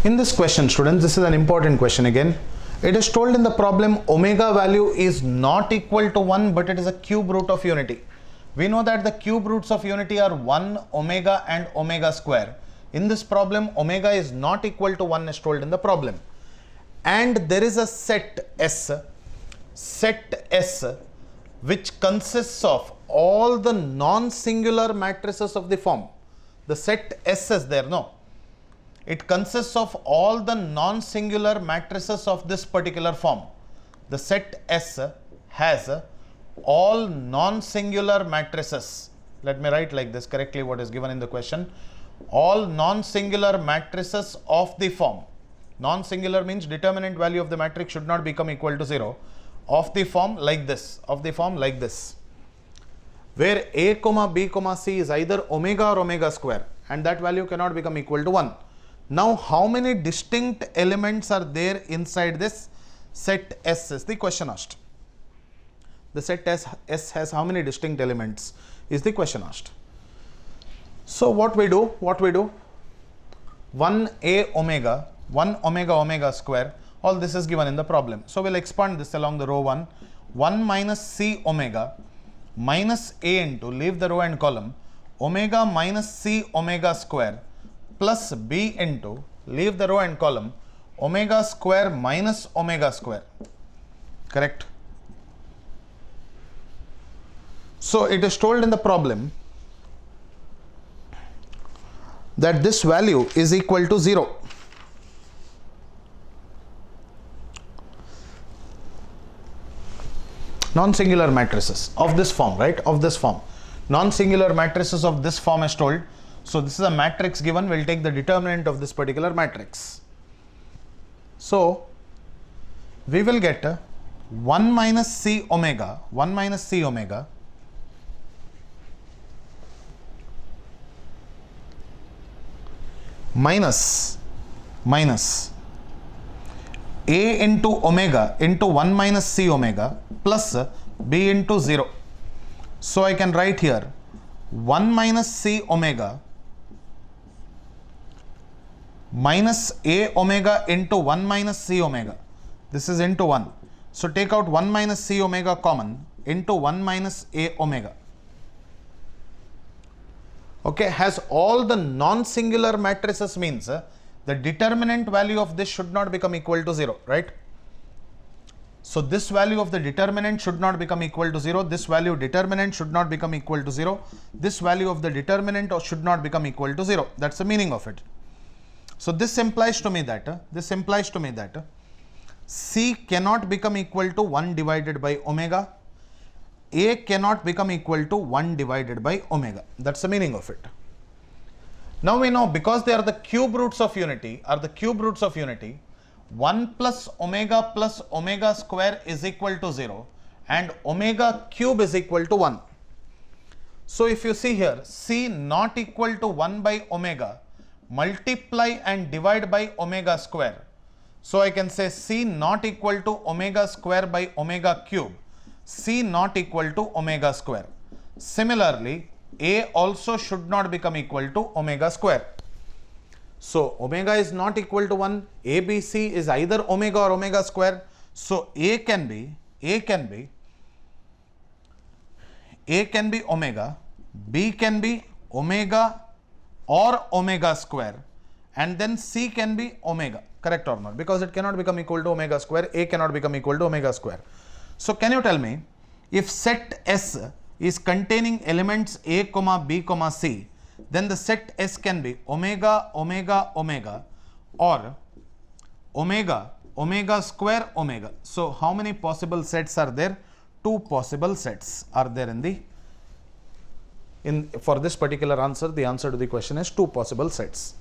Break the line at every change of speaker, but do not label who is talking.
In this question, students, this is an important question again. It is told in the problem omega value is not equal to 1, but it is a cube root of unity. We know that the cube roots of unity are 1, omega and omega square. In this problem, omega is not equal to 1 is told in the problem. And there is a set S which consists of all the non-singular matrices of the form. The set S is there, no? It consists of all the non-singular matrices of this particular form. The set S has all non-singular matrices. Let me write like this correctly what is given in the question. All non-singular matrices of the form. Non-singular means determinant value of the matrix should not become equal to 0. Of the form like this. Where A, B, C is either omega or omega square, and that value cannot become equal to 1. Now, how many distinct elements are there inside this set S is the question asked. The set S has how many distinct elements is the question asked. So, what we do? 1A omega, 1 omega square, all this is given in the problem. So, we will expand this along the row 1. 1 minus C omega minus A into, leave the row and column, omega minus C omega square plus B into, leave the row and column, omega square minus omega square. Correct? So, it is told in the problem that this value is equal to 0. Non-singular matrices of this form, right? Of this form. Non-singular matrices of this form is told. So, this is a matrix given. We will take the determinant of this particular matrix. So, we will get 1 minus C omega minus A into omega into 1 minus C omega plus B into 0. So, I can write here 1 minus C omega minus A omega into 1 minus C omega. This is into 1. So, take out 1 minus C omega common into 1 minus A omega. Okay, has all the non-singular matrices means the determinant value of this should not become equal to 0, right? So, this value of the determinant should not become equal to 0. This value determinant should not become equal to 0. This value of the determinant should not become equal to 0. That's the meaning of it. So, this implies to me that C cannot become equal to 1 divided by omega. A cannot become equal to 1 divided by omega. That's the meaning of it. Now, we know because they are the cube roots of unity, 1 plus omega square is equal to 0 and omega cube is equal to 1. So, if you see here, C not equal to 1 by omega, multiply and divide by omega square. So, I can say C not equal to omega square by omega cube, C not equal to omega square. Similarly, A also should not become equal to omega square. So, omega is not equal to 1, A, B, C is either omega or omega square. So, A can be omega, B can be omega or omega square, and then C can be omega, correct or not? Because it cannot become equal to omega square, A cannot become equal to omega square. So, can you tell me if set S is containing elements A, B, C, then the set S can be omega or omega square omega. So, how many possible sets are there? 2 possible sets are there for this particular answer. The answer to the question is 2 possible sets.